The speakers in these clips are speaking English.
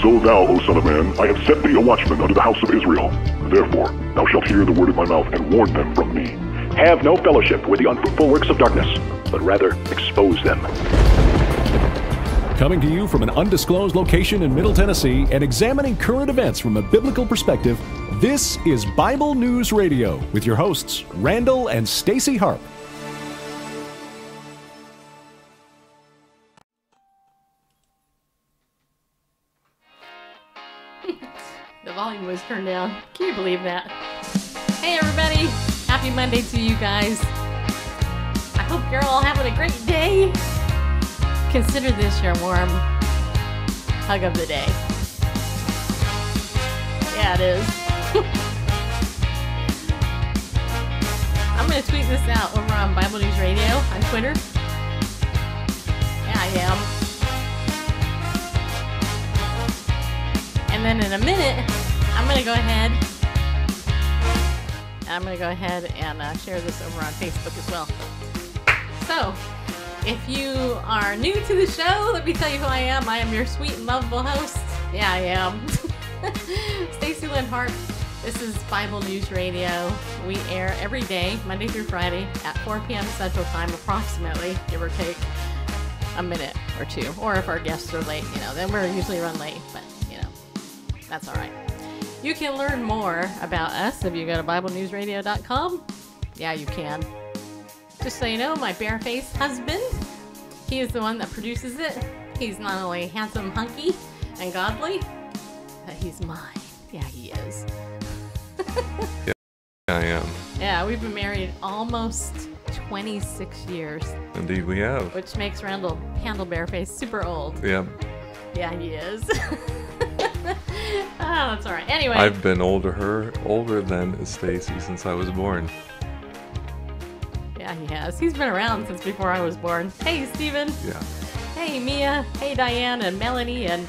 So thou, O son of man, I have set thee a watchman unto the house of Israel. Therefore, thou shalt hear the word of my mouth, and warn them from me. Have no fellowship with the unfruitful works of darkness, but rather expose them. Coming to you from an undisclosed location in Middle Tennessee and examining current events from a biblical perspective, this is Bible News Radio with your hosts, Randall and Stacy Harp. The volume was turned down. Can you believe that? Hey everybody, happy Monday to you guys. I hope you're all having a great day. Consider this your warm hug of the day. Yeah, it is. I'm going to tweet this out over on Bible News Radio on Twitter. Yeah, I am. And then in a minute, I'm going to go ahead and share this over on Facebook as well. So, if you are new to the show, let me tell you who I am. I am your sweet and lovable host. Yeah, I am. Stacy Lynn Hart. This is Bible News Radio. We air every day, Monday through Friday, at 4 p.m. Central Time, approximately, give or take a minute or two. Or if our guests are late, then we're usually run late, but, that's all right. You can learn more about us if you go to BibleNewsRadio.com. Yeah, you can. Just so you know, my bare-faced husband, he is the one that produces it. He's not only handsome, hunky, and godly, but he's mine. Yeah, he is. Yeah, I am. Yeah, we've been married almost 26 years. Indeed we have. Which makes Randall Handlebareface super old. Yeah. Yeah, he is. Oh, that's all right. Anyway. I've been older than Stacy since I was born. Yeah, he has. He's been around since before I was born. Hey, Steven. Yeah. Hey, Mia. Hey, Diane and Melanie and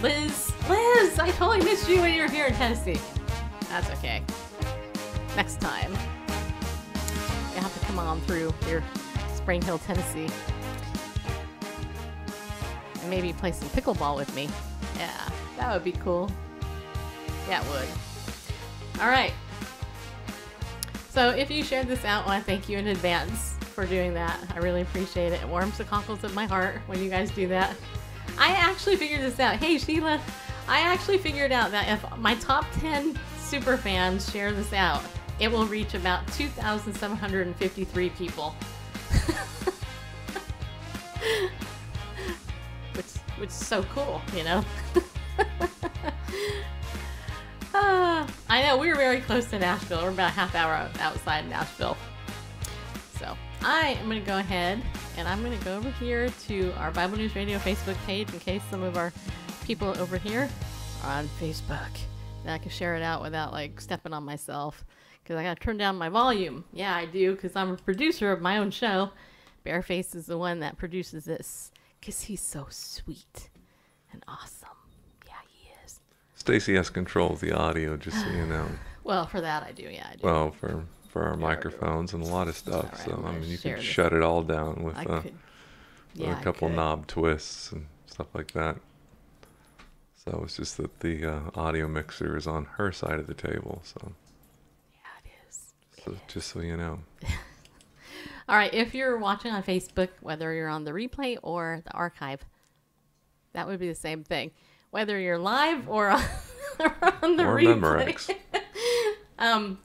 Liz. Liz, I totally missed you when you were here in Tennessee. That's okay. Next time, you have to come on through here, Spring Hill, Tennessee. And maybe play some pickleball with me. Yeah, that would be cool. Yeah, it would. All right. So if you shared this out, I want to thank you in advance for doing that. I really appreciate it. It warms the cockles of my heart when you guys do that. I actually figured this out. Hey, Sheila, I actually figured out that if my top 10 super fans share this out, it will reach about 2,753 people. which is so cool, I know, we were very close to Nashville. We're about a half hour outside Nashville. So I am going to go ahead and I'm going to go over here to our Bible News Radio Facebook page in case some of our people over here are on Facebook. Then I can share it out without stepping on myself because I got to turn down my volume. Yeah, I do, because I'm a producer of my own show. Bareface is the one that produces this because he's so sweet and awesome. Stacy has control of the audio, just so you know. Well, for that I do, yeah, I do. Well, for our microphones and a lot of stuff. Right, So, I mean, you can this. shut it all down with a couple I knob twists and stuff like that. So it's just that the audio mixer is on her side of the table. So yeah, it is. So just so you know. All right, if you're watching on Facebook, whether you're on the replay or the archive, that would be the same thing. Whether you're live or on the replay,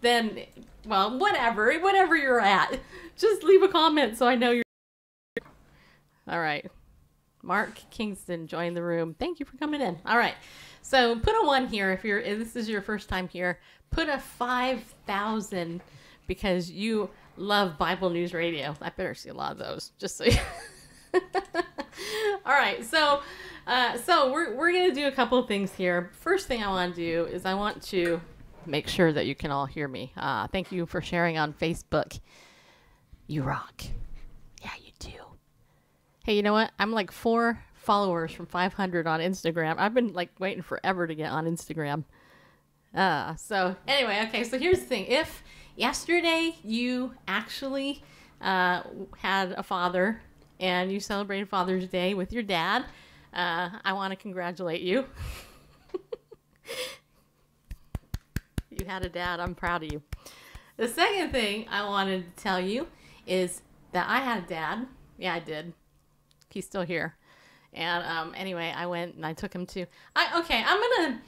then, well, whatever you're at, just leave a comment so I know you're. All right, Mark Kingston joined the room. Thank you for coming in. All right, so put a 1 here if this is your first time here. Put a 5,000 because you love Bible News Radio. I better see a lot of those, just so you. All right, so we're gonna do a couple of things here. First thing I want to do is I want to make sure that you can all hear me. Thank you for sharing on Facebook. You rock. Yeah, you do. Hey, you know what? I'm 4 followers from 500 on Instagram. I've been waiting forever to get on Instagram. So anyway, okay. So here's the thing: if yesterday you actually had a father and you celebrated Father's Day with your dad, I want to congratulate you. You had a dad. I'm proud of you. The second thing I wanted to tell you is that I had a dad. Yeah, I did. He's still here. And anyway, I went and I took him to. I'm gonna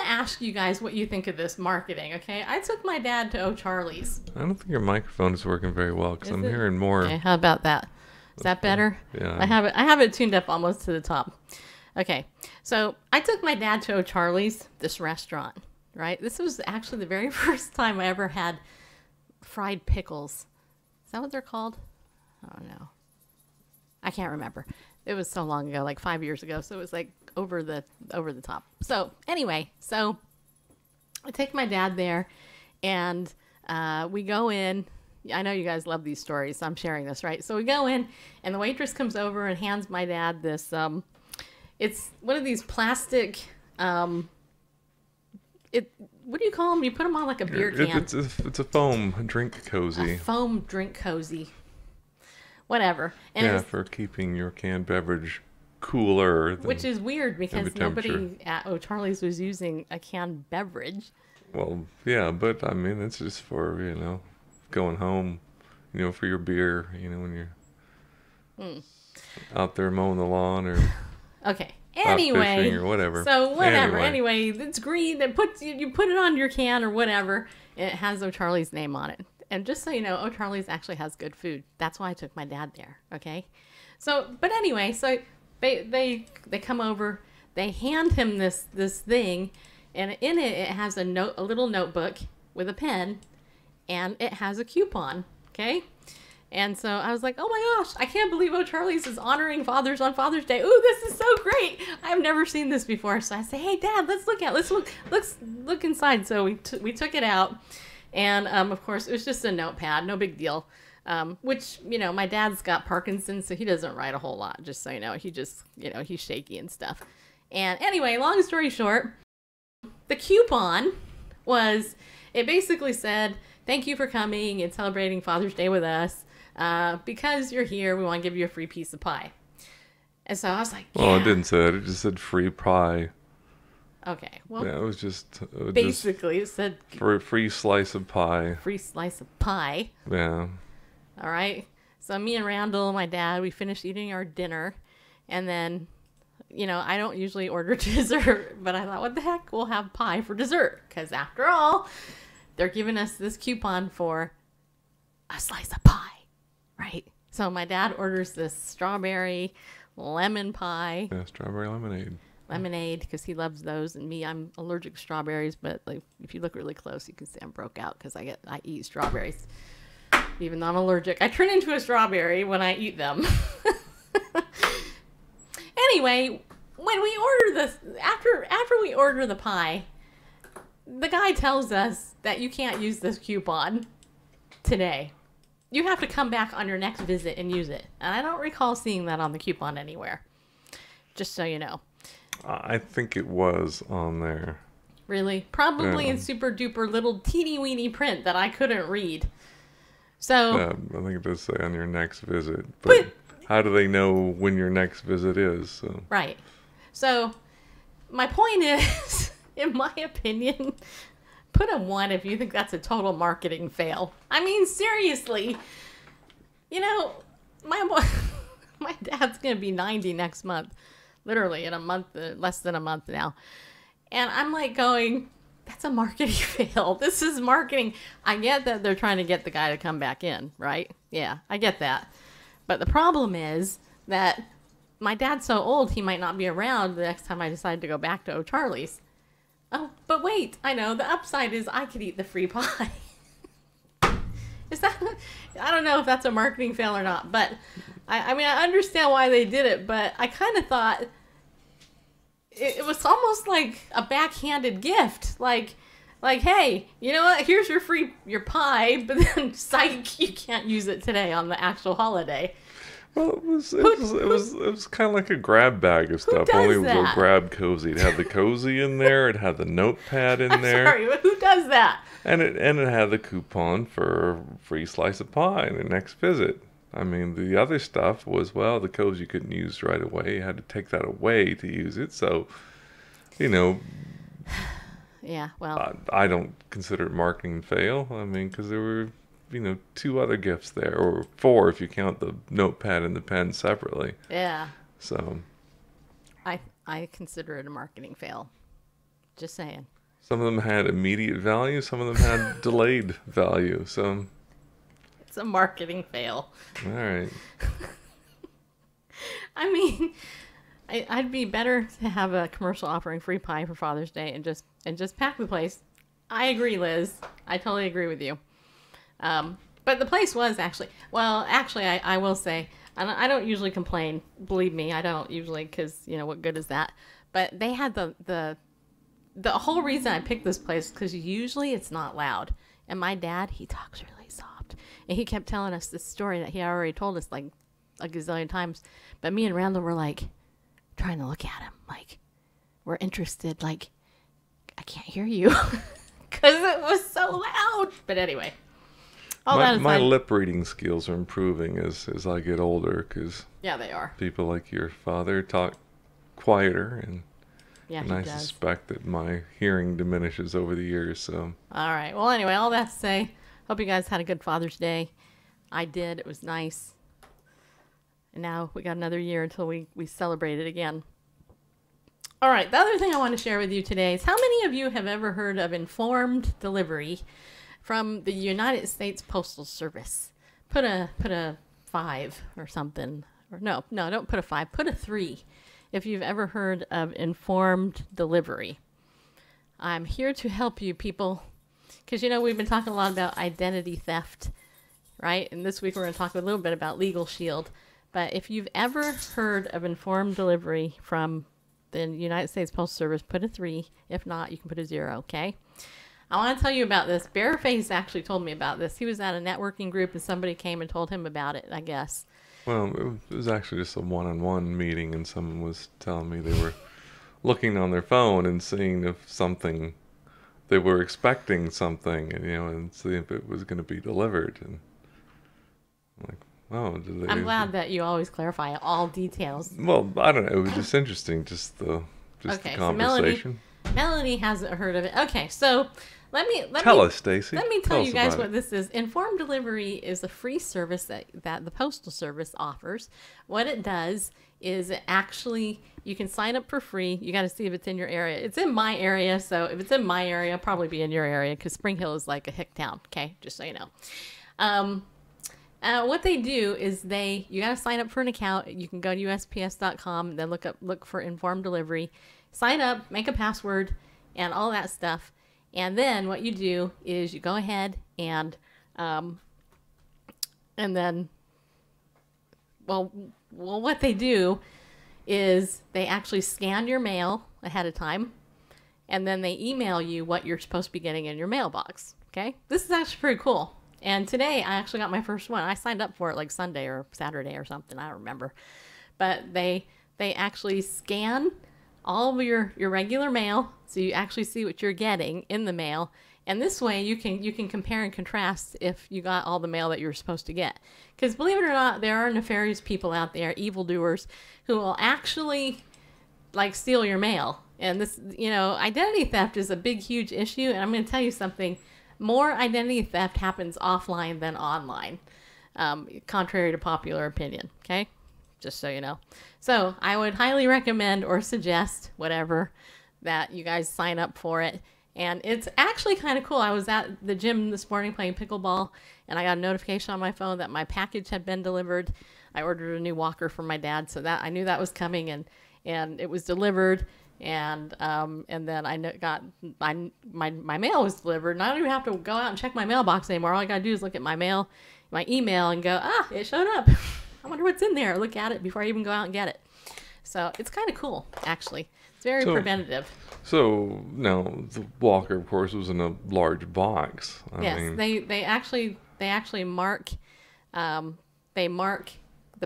ask you guys what you think of this marketing. Okay, I took my dad to O'Charlie's. I don't think your microphone is working very well because I'm hearing more. Okay, how about that? Is that better? Yeah. I have it tuned up almost to the top. Okay, so I took my dad to O'Charlie's, this restaurant. Right, this was actually the very first time I ever had fried pickles. Is that what they're called? I don't know. I can't remember. It was so long ago, like 5 years ago. So it was like over the top. So anyway, so I take my dad there, and we go in. I know you guys love these stories, so I'm sharing this, right? So we go in, and the waitress comes over and hands my dad this. It's one of these plastic. What do you call them? You put them on like a beer can. It's a foam drink cozy. A foam drink cozy. Whatever. And yeah, for keeping your canned beverage cooler. Which is weird because nobody at O'Charlie's was using a canned beverage. Well, yeah, but I mean, it's just for, going home, for your beer, when you're out there mowing the lawn or okay. Anyway, fishing or whatever. So whatever. Anyway, it's green. It puts you put it on your can or whatever. It has O'Charlie's name on it. And just so you know, O'Charlie's actually has good food. That's why I took my dad there. Okay. So, but anyway, so they come over. They hand him this thing, and in it has a little notebook with a pen, and it has a coupon. Okay. And so I was like, oh my gosh, I can't believe O'Charlie's is honoring fathers on Father's Day. Ooh, this is so great. I've never seen this before. So I say, hey, Dad, let's look inside. So we took it out. And, of course, it was just a notepad. No big deal. Which, my dad's got Parkinson's, so he doesn't write a whole lot, just so you know. He just, he's shaky and stuff. And anyway, long story short, the coupon it basically said, thank you for coming and celebrating Father's Day with us. Because you're here, we want to give you a free piece of pie. And so I was like, yeah. Well, it didn't say that. It just said free pie. Okay. Well, yeah, it said for a free slice of pie. Free slice of pie. Yeah. All right. So me and Randall, my dad, we finished eating our dinner. And then, I don't usually order dessert, but I thought, what the heck? We'll have pie for dessert. Because after all, they're giving us this coupon for a slice of pie. Right. So my dad orders this strawberry lemon pie. Yeah, strawberry lemonade. Lemonade, because he loves those. And me, I'm allergic to strawberries. But like, if you look really close, you can see I'm broke out because I eat strawberries. Even though I'm allergic. I turn into a strawberry when I eat them. Anyway, when we order this, after we order the pie, the guy tells us that you can't use this coupon today. You have to come back on your next visit and use it. And I don't recall seeing that on the coupon anywhere. Just so you know. I think it was on there. Really? Probably in super duper little teeny weeny print that I couldn't read. So. Yeah, I think it does say on your next visit. But how do they know when your next visit is? So. Right. So, my point is, in my opinion, put a 1 if you think that's a total marketing fail. I mean, seriously. My dad's going to be 90 next month. Literally in a month, less than a month now. And I'm like going, that's a marketing fail. This is marketing. I get that they're trying to get the guy to come back in, right? Yeah, I get that. But the problem is that my dad's so old, he might not be around the next time I decide to go back to O'Charlie's. Oh, but wait, I know, the upside is I could eat the free pie. Is that, I don't know if that's a marketing fail or not, but I mean, I understand why they did it, but I kind of thought it was almost like a backhanded gift. Like, hey, you know what? Here's your pie, but then psych, you can't use it today on the actual holiday. Well, it was kind of like a grab bag of stuff. Only it was a grab cozy. It had the cozy in there. It had the notepad in there. Sorry, but who does that? And it had the coupon for a free slice of pie in the next visit. I mean, the other stuff was, well, the codes you couldn't use right away. You had to take that away to use it. So, you know, Yeah, well, I don't consider it marketing fail. I mean, because there were, 2 other gifts there, or 4 if you count the notepad and the pen separately. yeah, So I consider it a marketing fail. Just saying. some of them had immediate value, some of them had delayed value. So, It's a marketing fail. all right. I mean, I'd be better to have a commercial offering free pie for Father's Day and just pack the place. I agree, Liz. I totally agree with you. But the place was actually, I will say, and I don't usually complain. Believe me, I don't usually, because what good is that? But they had the whole reason I picked this place because usually it's not loud. And my dad, he talks really soft, and he kept telling us this story that he already told us like a gazillion times. But me and Randall were like trying to look at him, like we're interested. Like I can't hear you because it was so loud. But anyway. My lip reading skills are improving as I get older, because yeah, they are. people like your father talk quieter, and Yeah, and he I does. suspect that my hearing diminishes over the years. So All right. Well, anyway, all that to say, hope you guys had a good Father's Day. I did. It was nice. And now we got another year until we celebrate it again. All right. The other thing I want to share with you today is how many of you have ever heard of informed delivery from the United States Postal Service? Put a 5 or something. Or no, don't put a 5. Put a 3 if you've ever heard of informed delivery. I'm here to help you, people. Because, we've been talking a lot about identity theft, right? And this week we're going to talk a little bit about Legal Shield. But if you've ever heard of informed delivery from the United States Postal Service, put a 3. If not, you can put a 0, okay? I want to tell you about this. Bareface actually told me about this. He was at a networking group and somebody came and told him about it, I guess. well, it was actually just a one-on-one meeting, and someone was telling me they were looking on their phone and seeing if they were expecting something, and see if it was going to be delivered. And I'm like, oh, did they? I'm glad that you always clarify all details. Well, I don't know. It was just interesting, just the Okay, so conversation. Melanie hasn't heard of it. Okay, so let me Tell us, Stacy. Let me tell Tell you us guys about what it. this is. Informed delivery is a free service that the Postal Service offers. What it does is you can sign up for free. You got to see if it's in your area. It's in my area, so if it's in my area, it'll probably be in your area because Spring Hill is like a hick town. Okay, just so you know. What they do is you got to sign up for an account. You can go to USPS.com, then look for informed delivery, sign up, make a password, and all that stuff. And then what you do is you go ahead and then, what they do is they actually scan your mail ahead of time, and then they email you what you're supposed to be getting in your mailbox. Okay, this is actually pretty cool. And today I actually got my first one. I signed up for it like Sunday or Saturday or something. I don't remember. But they actually scan all of your regular mail, so you actually see what you're getting in the mail. And this way you can compare and contrast if you got all the mail that you're supposed to get. Because believe it or not, there are nefarious people out there, evildoers, who will actually like steal your mail. And this, identity theft is a big, huge issue. And I'm going to tell you something. More identity theft happens offline than online, contrary to popular opinion, okay? Just so you know. So I would highly recommend or suggest, whatever, that you guys sign up for it. And it's actually kind of cool. I was at the gym this morning playing pickleball, and I got a notification on my phone that my package had been delivered. I ordered a new walker for my dad, so that I knew that was coming, and it was delivered. And then I got my mail was delivered, and I don't even have to go out and check my mailbox anymore. All I gotta do is look at my email, and go, it showed up. I wonder what's in there. Look at it before I even go out and get it. So it's kind of cool, actually. It's very preventative. So now the walker, of course, was in a large box. Yes, they actually mark the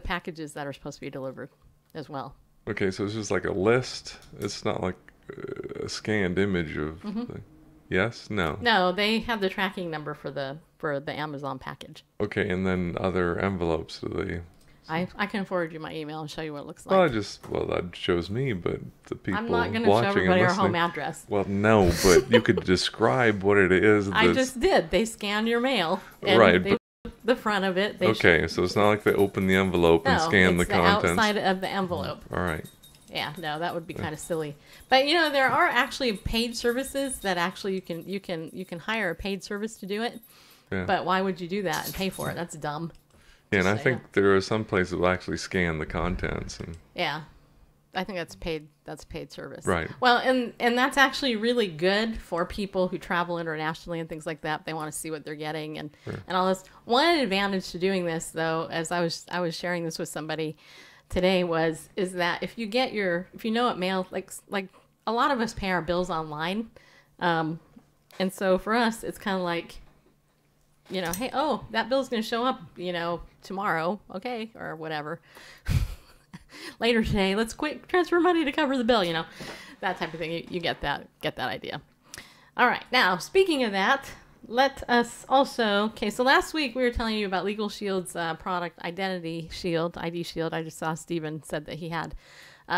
packages that are supposed to be delivered as well. Okay, so it's just like a list. It's not like a scanned image of. Yes? No? No, they have the tracking number for the Amazon package. Okay, and then other envelopes, do they... I can forward you my email and show you what it looks like. Well, that shows me, but the people I'm not going to watching show everybody and our home listening- address. Well, no, but you could describe what it is. I just did. They scan your mail. And Right, they put the front of it. Okay, so it's not like they open the envelope and scan the it's contents. outside of the envelope. All right. Yeah, no, that would be kind of silly. But you know, there are actually paid services that actually you can hire a paid service to do it. Yeah. But why would you do that and pay for it? That's dumb. Yeah, and I So, think there are some places that will actually scan the contents. And Yeah, I think that's paid. That's a paid service. Right. Well, and that's actually really good for people who travel internationally and things like that. They want to see what they're getting and all this. One advantage to doing this, though, as I was sharing this with somebody today, is that if you know what mail, like a lot of us pay our bills online, and so for us it's kind of like, you know, hey, oh, that bill's going to show up, you know, tomorrow, okay, or whatever. Later today, let's quick transfer money to cover the bill, you know, that type of thing. You get that idea. All right, now speaking of that, let us also, okay, so last week we were telling you about Legal Shield's product ID Shield. I just saw Stephen said that he had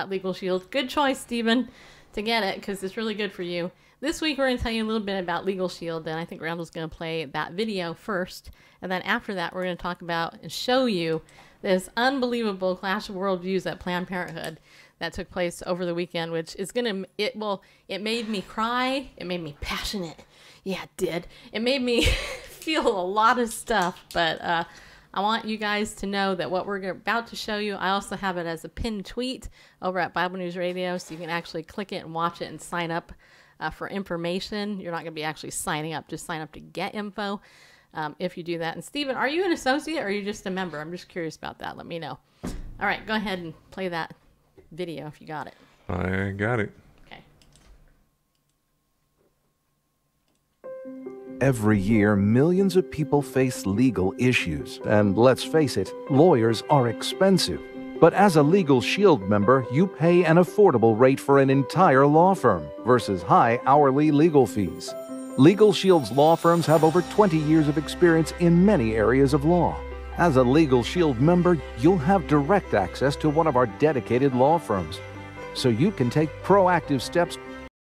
Legal Shield. Good choice, Stephen, to get it, because it's really good for you. This week we're going to tell you a little bit about Legal Shield, and I think Randall's going to play that video first, and then after that we're going to talk about and show you this unbelievable clash of worldviews at Planned Parenthood that took place over the weekend, which is it made me cry, it made me passionate. Yeah, it did. It made me feel a lot of stuff, but I want you guys to know that what we're about to show you, I also have it as a pinned tweet over at Bible News Radio, so you can actually click it and watch it and sign up for information. You're not going to be actually signing up, just sign up to get info if you do that. And Stephen, are you an associate or are you just a member? I'm just curious about that. Let me know. All right, go ahead and play that video if you got it. I got it. Okay. Every year, millions of people face legal issues. And let's face it, lawyers are expensive. But as a Legal Shield member, you pay an affordable rate for an entire law firm versus high hourly legal fees. Legal Shield's law firms have over 20 years of experience in many areas of law. As a Legal Shield member, you'll have direct access to one of our dedicated law firms, so you can take proactive steps